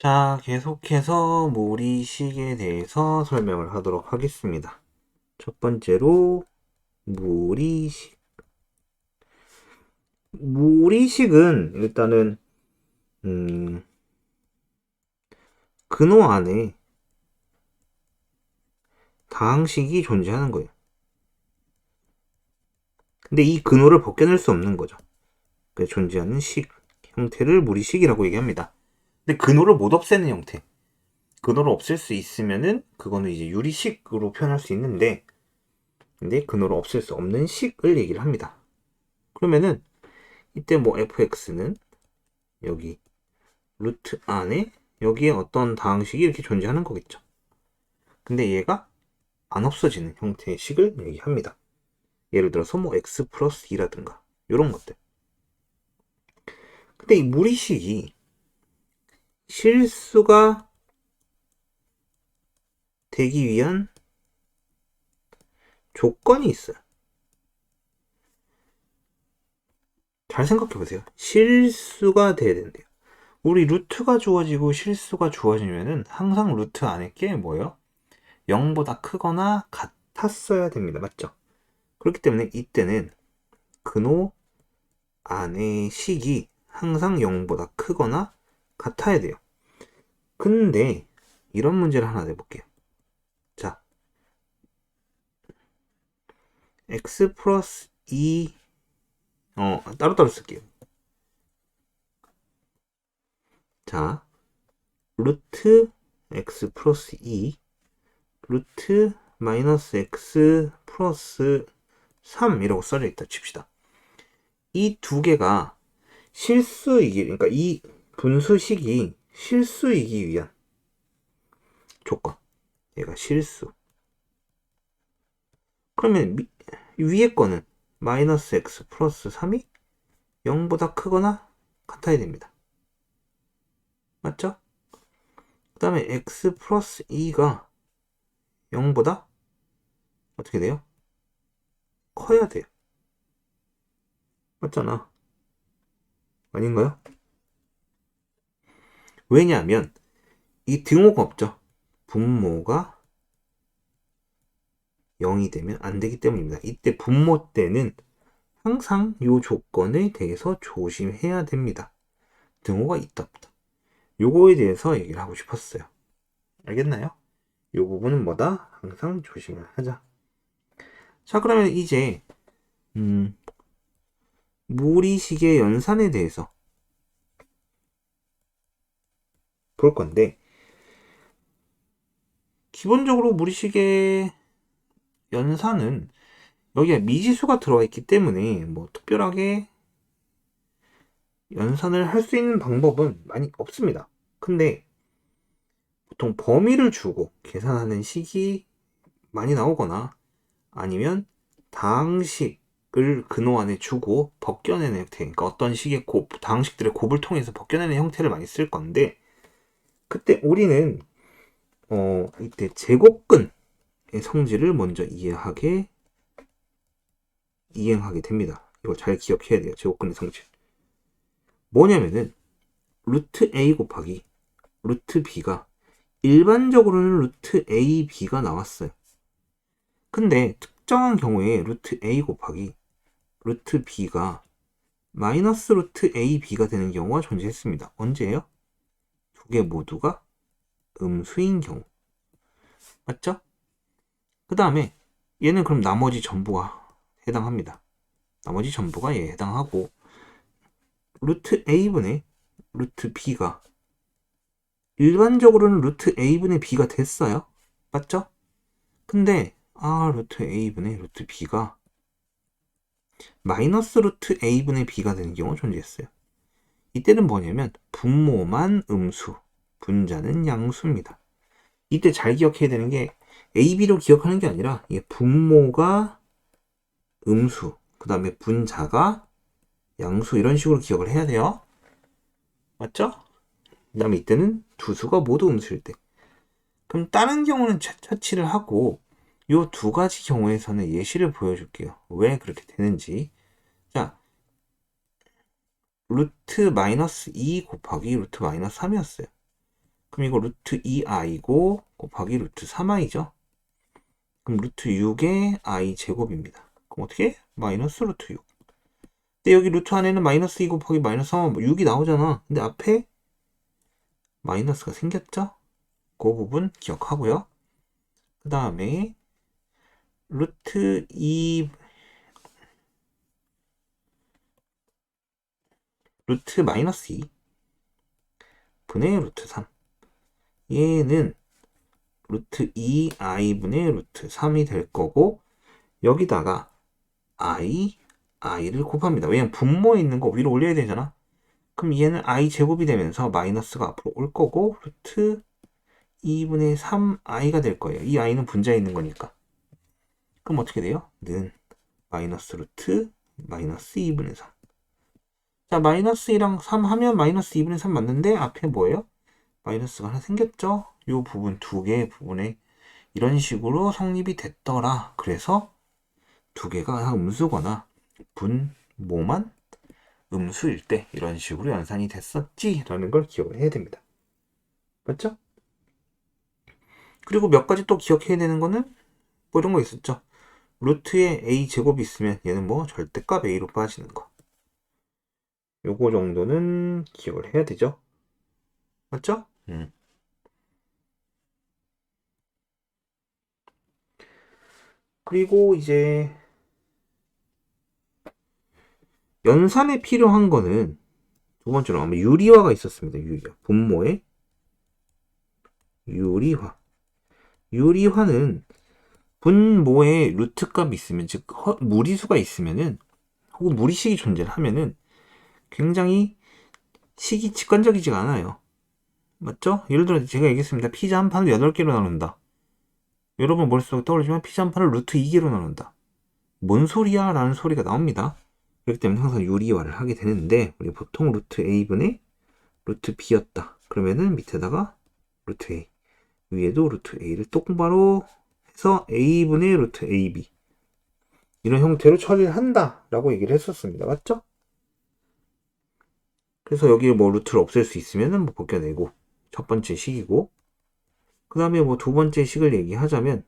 자, 계속해서 무리식에 대해서 설명을 하도록 하겠습니다. 첫 번째로 무리식. 무리식은 일단은 근호 안에 다항식이 존재하는 거예요. 근데 이 근호를 벗겨낼 수 없는 거죠. 그 존재하는 식 형태를 무리식이라고 얘기합니다. 근데 근호를 못 없애는 형태. 근호를 없앨 수 있으면은 그거는 이제 유리식으로 표현할 수 있는데, 근데 근호를 없앨 수 없는 식을 얘기를 합니다. 그러면은 이때 뭐 fx는 여기 루트 안에 여기에 어떤 다항식이 이렇게 존재하는 거겠죠. 근데 얘가 안 없어지는 형태의 식을 얘기합니다. 예를 들어서 뭐 x 플러스 2라든가 이런 것들. 근데 이 무리식이 실수가 되기 위한 조건이 있어요. 잘 생각해 보세요. 실수가 돼야 된대요. 우리 루트가 주어지고 실수가 주어지면은 항상 루트 안에 게 뭐예요? 0보다 크거나 같았어야 됩니다. 맞죠? 그렇기 때문에 이때는 근호 안의 식이 항상 0보다 크거나 같아야 돼요. 근데 이런 문제를 하나 내볼게요. 자, x 플러스 2 따로따로 쓸게요. 자, 루트 x 플러스 2 루트 마이너스 x 플러스 3이라고 써져 있다 칩시다. 이 두 개가 실수이기, 그러니까 이 분수식이 실수이기 위한 조건. 얘가 실수. 그러면 위에 거는 마이너스 x 플러스 3이 0보다 크거나 같아야 됩니다. 맞죠? 그 다음에 x 플러스 2가 0보다 어떻게 돼요? 커야 돼요. 맞잖아. 아닌가요? 왜냐하면 이 등호가 없죠. 분모가 0이 되면 안 되기 때문입니다. 이때 분모 때는 항상 이 조건에 대해서 조심해야 됩니다. 등호가 있다 없다. 요거에 대해서 얘기를 하고 싶었어요. 알겠나요? 요 부분은 뭐다? 항상 조심을 하자. 자, 그러면 이제 무리식의 연산에 대해서 볼 건데, 기본적으로 무리식의 연산은 여기에 미지수가 들어가 있기 때문에 뭐 특별하게 연산을 할 수 있는 방법은 많이 없습니다. 근데 보통 범위를 주고 계산하는 식이 많이 나오거나 아니면 다항식을 근호 안에 주고 벗겨내는 형태, 그러니까 어떤 식의 다항식들의 곱을 통해서 벗겨내는 형태를 많이 쓸 건데, 그때 우리는 이때 제곱근의 성질을 먼저 이행하게 됩니다. 이거 잘 기억해야 돼요. 제곱근의 성질. 뭐냐면은 루트 a 곱하기 루트 b가 일반적으로는 루트 a, b가 나왔어요. 근데 특정한 경우에 루트 a 곱하기 루트 b가 마이너스 루트 a, b가 되는 경우가 존재했습니다. 언제예요? 두 개 모두가 음수인 경우. 맞죠? 그 다음에 얘는 그럼 나머지 전부가 해당합니다. 나머지 전부가 얘에 해당하고, 루트 a분의 루트 b가 일반적으로는 루트 a분의 b가 됐어요. 맞죠? 근데 루트 a분의 루트 b가 마이너스 루트 a분의 b가 되는 경우가 존재했어요. 이때는 뭐냐면 분모만 음수, 분자는 양수입니다. 이때 잘 기억해야 되는 게 a, b로 기억하는 게 아니라 이게 분모가 음수, 그 다음에 분자가 양수, 이런 식으로 기억을 해야 돼요. 맞죠? 그 다음에 이때는 두 수가 모두 음수일 때. 그럼 다른 경우는 차치를 하고 이 두 가지 경우에서는 예시를 보여줄게요. 왜 그렇게 되는지. 자, 루트 마이너스 2 곱하기 루트 마이너스 3이었어요. 그럼 이거 루트 2i고 곱하기 루트 3i죠. 그럼 루트 6의 i 제곱입니다. 그럼 어떻게? 마이너스 루트 6. 근데 여기 루트 안에는 마이너스 2 곱하기 마이너스 3하면 6이 나오잖아. 근데 앞에 마이너스가 생겼죠? 그 부분 기억하고요. 그 다음에 루트 2 루트 마이너스 2 분의 루트 3 얘는 루트 2i분의 루트 3이 될 거고 여기다가 i를 곱합니다. 왜냐면 분모에 있는 거 위로 올려야 되잖아. 그럼 얘는 i 제곱이 되면서 마이너스가 앞으로 올 거고 루트 2분의 3i가 될 거예요. 이 i는 분자에 있는 거니까. 그럼 어떻게 돼요? 는 마이너스 루트 마이너스 2분의 3. 자, 마이너스 2랑 3 하면 마이너스 2분의 3 맞는데 앞에 뭐예요? 마이너스가 하나 생겼죠? 이 부분 두 개의 부분에 이런 식으로 성립이 됐더라. 그래서 두 개가 음수거나 분모만 음수일 때 이런 식으로 연산이 됐었지라는 걸 기억을 해야 됩니다. 맞죠? 그리고 몇 가지 또 기억해야 되는 거는 뭐 이런 거 있었죠. 루트에 a 제곱이 있으면 얘는 뭐 절대값 a로 빠지는 거. 요거 정도는 기억을 해야 되죠. 맞죠? 그리고 이제 연산에 필요한 거는 두 번째로 아마 유리화가 있었습니다. 유리화. 분모에 유리화. 유리화는 분모에 루트 값이 있으면, 즉 무리수가 있으면은 혹은 무리식이 존재를 하면은 굉장히 식이 직관적이지가 않아요. 맞죠? 예를 들어 제가 얘기했습니다. 피자 한 판을 8개로 나눈다. 여러분 머릿속에 떠오르지만 피자 한 판을 루트 2개로 나눈다. 뭔 소리야? 라는 소리가 나옵니다. 그렇기 때문에 항상 유리화를 하게 되는데 우리 보통 루트 a분의 루트 b였다. 그러면은 밑에다가 루트 a, 위에도 루트 a를 똑바로 해서 a분의 루트 ab 이런 형태로 처리를 한다 라고 얘기를 했었습니다. 맞죠? 그래서 여기 뭐 루트를 없앨 수 있으면은 뭐 벗겨내고 첫 번째 식이고 그 다음에 뭐 두 번째 식을 얘기하자면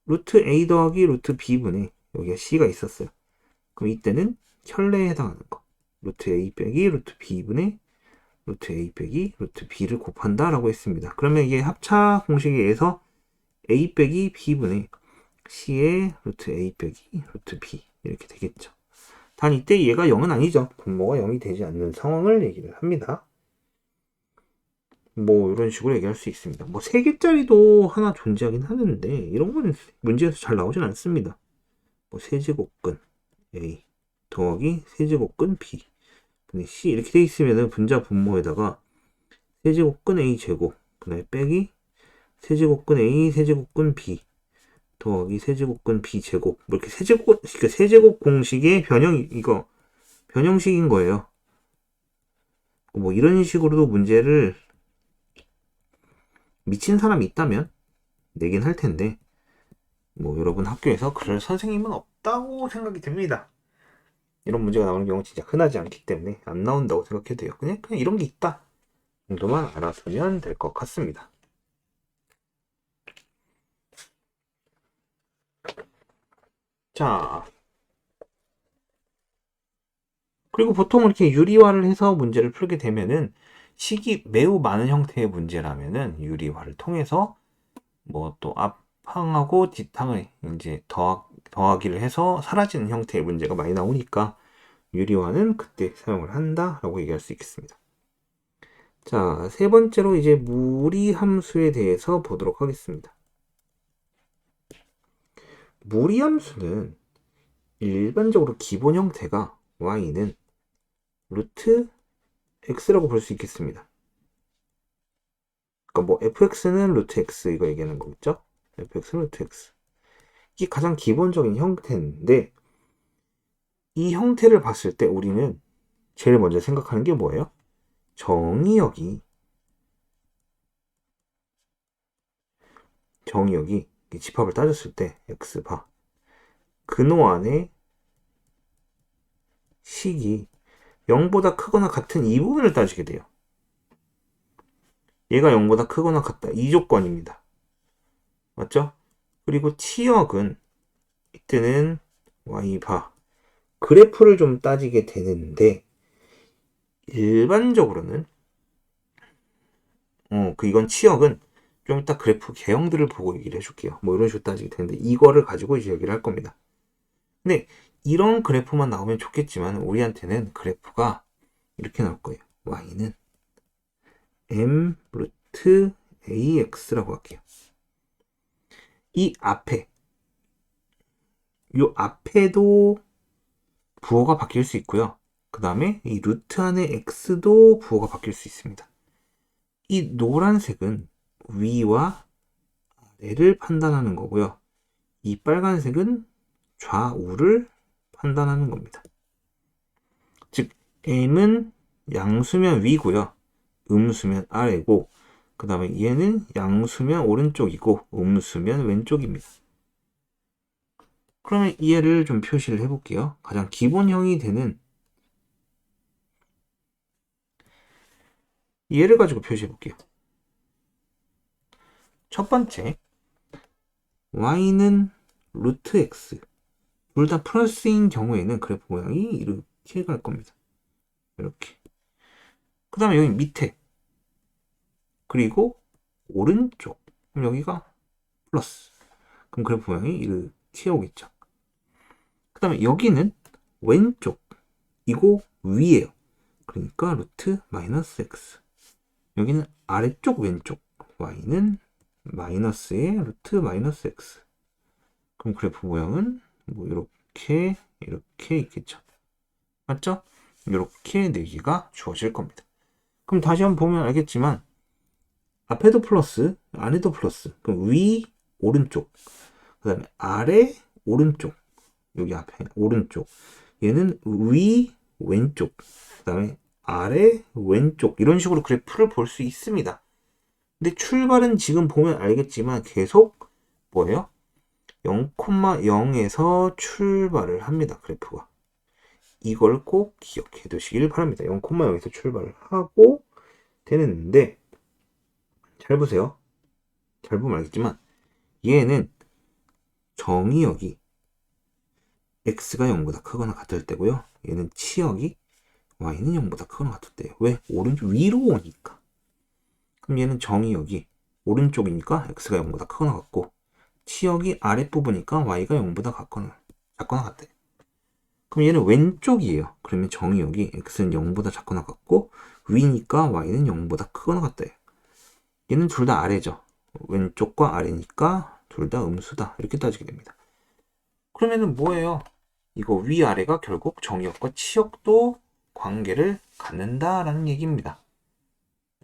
루트 a 더하기 루트 b분의 여기가 c가 있었어요. 그럼 이때는 혈내에 해당하는 거 루트 a 빼기 루트 b분의 루트 a 빼기 루트 b를 곱한다 라고 했습니다. 그러면 이게 합차 공식에 의해서 a 빼기 b분의 c의 루트 a 빼기 루트 b 이렇게 되겠죠. 단 이때 얘가 0은 아니죠. 분모가 0이 되지 않는 상황을 얘기를 합니다. 뭐 이런 식으로 얘기할 수 있습니다. 뭐 3개짜리도 하나 존재하긴 하는데 이런 건 문제에서 잘 나오진 않습니다. 뭐 세제곱근 a 더하기 세제곱근 b 분의 c 이렇게 돼 있으면은 분자 분모에다가 세제곱근 a 제곱 분의 빼기 세제곱근 a 세제곱근 b 더하기 세제곱근 b 제곱 뭐 이렇게 세제곱 공식의 변형식인 거예요. 뭐 이런 식으로도 문제를 미친 사람이 있다면 내긴 할 텐데 뭐 여러분 학교에서 그럴 선생님은 없다고 생각이 듭니다. 이런 문제가 나오는 경우 진짜 흔하지 않기 때문에 안 나온다고 생각해도 돼요. 그냥 이런 게 있다 정도만 알아두면 될 것 같습니다. 자, 그리고 보통 이렇게 유리화를 해서 문제를 풀게 되면은 식이 매우 많은 형태의 문제라면은 유리화를 통해서 뭐 또 앞항하고 뒷항을 이제 더하기를 해서 사라지는 형태의 문제가 많이 나오니까 유리화는 그때 사용을 한다라고 얘기할 수 있겠습니다. 자, 세 번째로 이제 무리함수에 대해서 보도록 하겠습니다. 무리함수는 일반적으로 기본 형태가 y는 루트 x라고 볼 수 있겠습니다. 그러니까 뭐 fx는 루트 x 이거 얘기하는 거겠죠? fx는 루트 x. 이게 가장 기본적인 형태인데 이 형태를 봤을 때 우리는 제일 먼저 생각하는 게 뭐예요? 정의역이 집합을 따졌을 때 x바 근호 안에 식이 0보다 크거나 같은 이 부분을 따지게 돼요. 얘가 0보다 크거나 같다. 이 조건입니다. 맞죠? 그리고 치역은 이때는 y바 그래프를 좀 따지게 되는데 일반적으로는 이건 치역은 좀 이따 그래프 개형들을 보고 얘기를 해줄게요. 뭐 이런 식으로 따지게 되는데 이거를 가지고 이제 얘기를 할 겁니다. 근데 이런 그래프만 나오면 좋겠지만 우리한테는 그래프가 이렇게 나올 거예요. y는 m 루트 ax라고 할게요. 이 앞에 요 앞에도 부호가 바뀔 수 있고요. 그 다음에 이 루트 안에 x도 부호가 바뀔 수 있습니다. 이 노란색은 위와 아래를 판단하는 거고요. 이 빨간색은 좌우를 판단하는 겁니다. 즉 m은 양수면 위고요. 음수면 아래고 그 다음에 얘는 양수면 오른쪽이고 음수면 왼쪽입니다. 그러면 얘를 좀 표시를 해볼게요. 가장 기본형이 되는 얘를 가지고 표시해 볼게요. 첫 번째 y는 루트 x 둘 다 플러스인 경우에는 그래프 모양이 이렇게 갈 겁니다. 이렇게. 그 다음에 여기 밑에 그리고 오른쪽 그럼 여기가 플러스 그럼 그래프 모양이 이렇게 오겠죠. 그 다음에 여기는 왼쪽 이거 위에요. 그러니까 루트 마이너스 x 여기는 아래쪽 왼쪽 y는 마이너스의 루트 마이너스 x 그럼 그래프 모양은 뭐 이렇게 있겠죠. 맞죠? 이렇게 4개가 주어질 겁니다. 그럼 다시 한번 보면 알겠지만 앞에도 플러스 안에도 플러스 그럼 위 오른쪽 그 다음에 아래 오른쪽 여기 앞에 오른쪽 얘는 위 왼쪽 그 다음에 아래 왼쪽 이런 식으로 그래프를 볼 수 있습니다. 근데 출발은 지금 보면 알겠지만 계속 뭐예요? 0,0에서 출발을 합니다. 그래프가. 이걸 꼭 기억해 두시길 바랍니다. 0,0에서 출발을 하고 되는데 잘 보세요. 잘 보면 알겠지만 얘는 정의역이 x가 0보다 크거나 같을 때고요. 얘는 치역이 y는 0보다 크거나 같을 때예요. 왜? 오른쪽 위로 오니까. 그럼 얘는 정의역이 오른쪽이니까 x가 0보다 크거나 같고 치역이 아랫부분이니까 y가 0보다 작거나 같대요. 그럼 얘는 왼쪽이에요. 그러면 정의역이 x는 0보다 작거나 같고 위니까 y는 0보다 크거나 같대요. 얘는 둘 다 아래죠. 왼쪽과 아래니까 둘 다 음수다. 이렇게 따지게 됩니다. 그러면은 뭐예요? 이거 위아래가 결국 정의역과 치역도 관계를 갖는다라는 얘기입니다.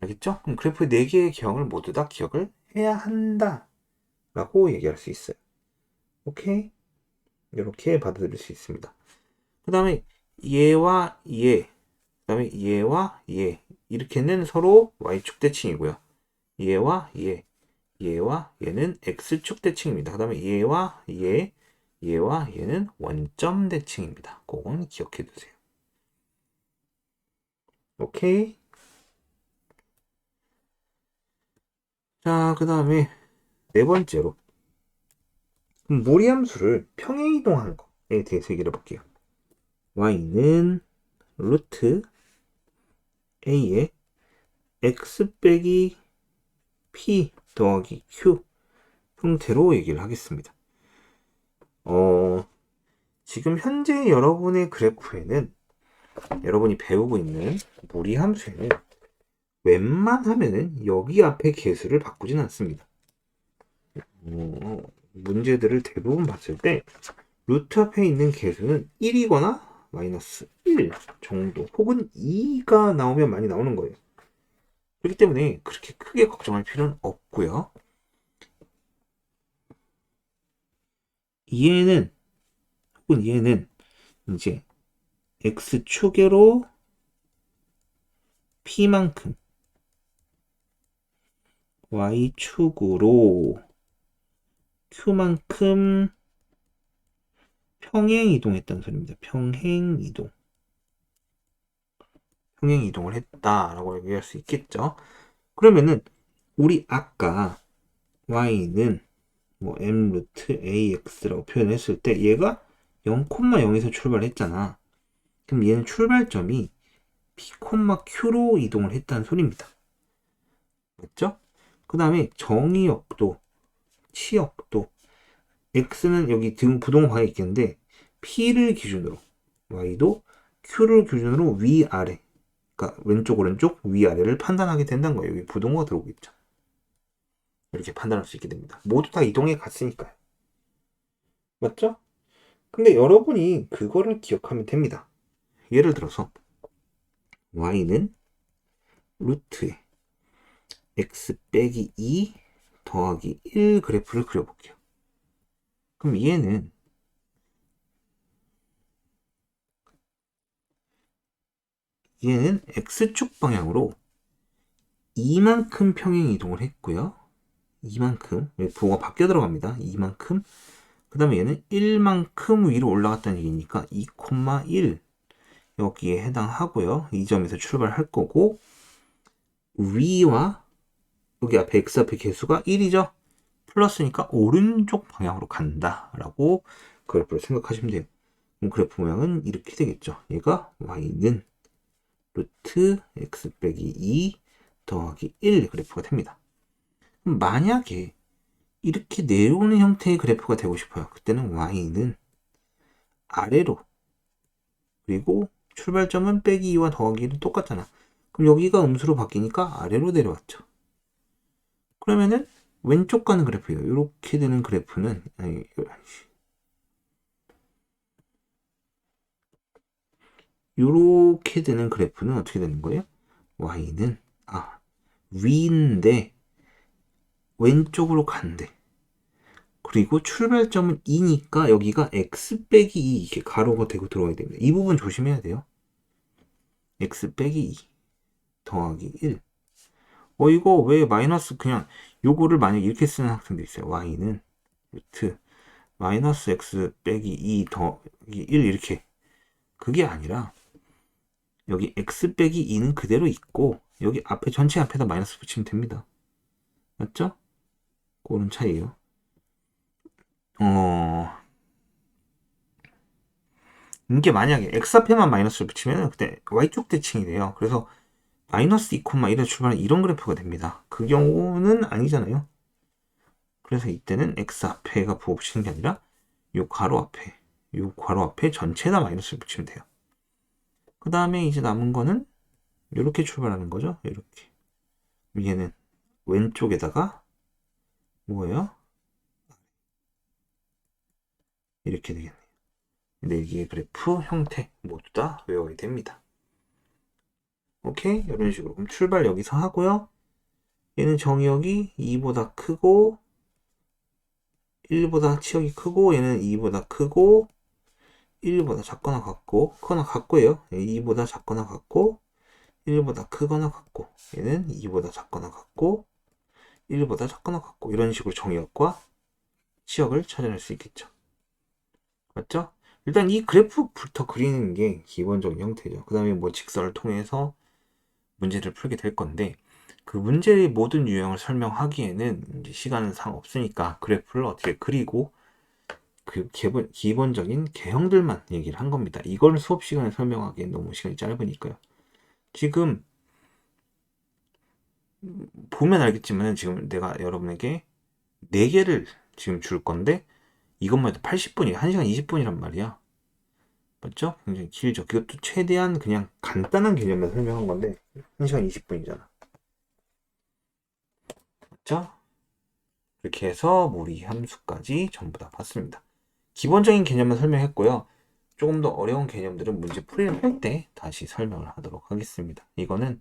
알겠죠? 그럼 그래프의 4개의 개형을 모두 다 기억을 해야 한다 라고 얘기할 수 있어요. 오케이? 이렇게 받아들일 수 있습니다. 그 다음에 얘와 얘, 그 다음에 얘와 얘 이렇게는 서로 y축 대칭이고요. 얘와 얘, 얘와 얘는 x축 대칭입니다. 그 다음에 얘와 얘, 얘와 얘는 원점 대칭입니다. 그건 기억해 두세요. 오케이? 자, 그 다음에 네 번째로 무리함수를 평행이동하는 거에 대해서 얘기를 해볼게요. y는 루트 a의 x 빼기 p 더하기 q 형태로 얘기를 하겠습니다. 지금 현재 여러분의 그래프에는 여러분이 배우고 있는 무리함수에는 웬만하면은 여기 앞에 개수를 바꾸진 않습니다. 문제들을 대부분 봤을 때 루트 앞에 있는 개수는 1이거나 마이너스 1 정도 혹은 2가 나오면 많이 나오는 거예요. 그렇기 때문에 그렇게 크게 걱정할 필요는 없고요. 얘는 혹은 얘는 이제 x축으로 p만큼 y축으로 q만큼 평행 이동했다는 소리입니다. 평행 이동을 했다라고 얘기할 수 있겠죠. 그러면은 우리 아까 y는 뭐 m 루트 ax라고 표현했을 때 얘가 0,0에서 출발했잖아. 그럼 얘는 출발점이 p, q로 이동을 했다는 소리입니다. 맞죠? 그 다음에 정의역도, 치역도, x는 여기 등 부동 방에 있겠는데 p를 기준으로, y도 q를 기준으로 위아래, 그러니까 왼쪽 오른쪽 위아래를 판단하게 된다는 거예요. 여기 부동어가 들어오고 있죠. 이렇게 판단할 수 있게 됩니다. 모두 다 이동해 갔으니까요. 맞죠? 근데 여러분이 그거를 기억하면 됩니다. 예를 들어서 y는 루트에 x 빼기 2 더하기 1 그래프를 그려볼게요. 그럼 얘는 x축 방향으로 이만큼 평행 이동을 했고요. 이만큼, 부호가 바뀌어 들어갑니다. 이만큼. 그 다음에 얘는 1만큼 위로 올라갔다는 얘기니까 2,1 여기에 해당하고요. 이 점에서 출발할 거고 위와 여기 앞에 x 앞에 개수가 1이죠. 플러스니까 오른쪽 방향으로 간다라고 그래프를 생각하시면 돼요. 그럼 그래프 모양은 이렇게 되겠죠. 얘가 y는 루트 x 빼기 2 더하기 1 그래프가 됩니다. 그럼 만약에 이렇게 내려오는 형태의 그래프가 되고 싶어요. 그때는 y는 아래로, 그리고 출발점은 빼기 2와 더하기 1은 똑같잖아. 그럼 여기가 음수로 바뀌니까 아래로 내려왔죠. 그러면은 왼쪽 가는 그래프예요. 이렇게 되는 그래프는 이렇게 되는 그래프는 어떻게 되는 거예요? y는 위인데 왼쪽으로 간대. 그리고 출발점은 2니까 여기가 x 빼기 2 이렇게 가로가 되고 들어가야 됩니다. 이 부분 조심해야 돼요. x 빼기 2 더하기 1. 이거 왜 마이너스 그냥 요거를 만약 이렇게 쓰는 학생도 있어요. y는 루트 마이너스 x 빼기 2 더하기 1 이렇게. 그게 아니라 여기 x 빼기 2는 그대로 있고 여기 앞에 전체 앞에다 마이너스 붙이면 됩니다. 맞죠? 그런 차이예요. 이게 만약에 x 앞에만 마이너스를 붙이면 그때 y쪽 대칭이 돼요. 그래서 마이너스 2,1에 출발하는 이런 그래프가 됩니다. 그 경우는 아니잖아요. 그래서 이때는 x 앞에가 부호 붙이는 게 아니라 요 괄호 앞에 전체에다 마이너스를 붙이면 돼요. 그 다음에 이제 남은 거는 이렇게 출발하는 거죠. 이렇게. 얘는 왼쪽에다가 뭐예요? 이렇게 되겠네요. 4개의 그래프 형태 모두 다 외워야 됩니다. 오케이? 이런 식으로. 그럼 출발 여기서 하고요. 얘는 정의역이 2보다 크고 1보다 치역이 크고 얘는 2보다 크고 1보다 작거나 같고 크거나 같고예요. 2보다 작거나 같고 1보다 크거나 같고 얘는 2보다 작거나 같고 1보다 작거나 같고 이런 식으로 정의역과 치역을 찾아낼 수 있겠죠. 맞죠? 일단 이 그래프부터 그리는 게 기본적인 형태죠. 그 다음에 뭐 직선을 통해서 문제를 풀게 될 건데 그 문제의 모든 유형을 설명하기에는 이제 시간은 상 없으니까 그래프를 어떻게 그리고 그 기본적인 개형들만 얘기를 한 겁니다. 이걸 수업 시간에 설명하기엔 너무 시간이 짧으니까요. 지금 보면 알겠지만 지금 내가 여러분에게 4개를 지금 줄 건데 이것만 해도 80분이에요. 1시간 20분이란 말이야. 맞죠? 굉장히 길죠. 그것도 최대한 그냥 간단한 개념만 설명한 건데 1시간 20분이잖아. 맞죠? 이렇게 해서 무리 함수까지 전부 다 봤습니다. 기본적인 개념만 설명했고요. 조금 더 어려운 개념들은 문제 풀이를 할 때 다시 설명을 하도록 하겠습니다. 이거는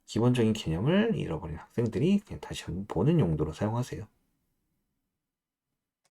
기본적인 개념을 잃어버린 학생들이 그냥 다시 한번 보는 용도로 사용하세요.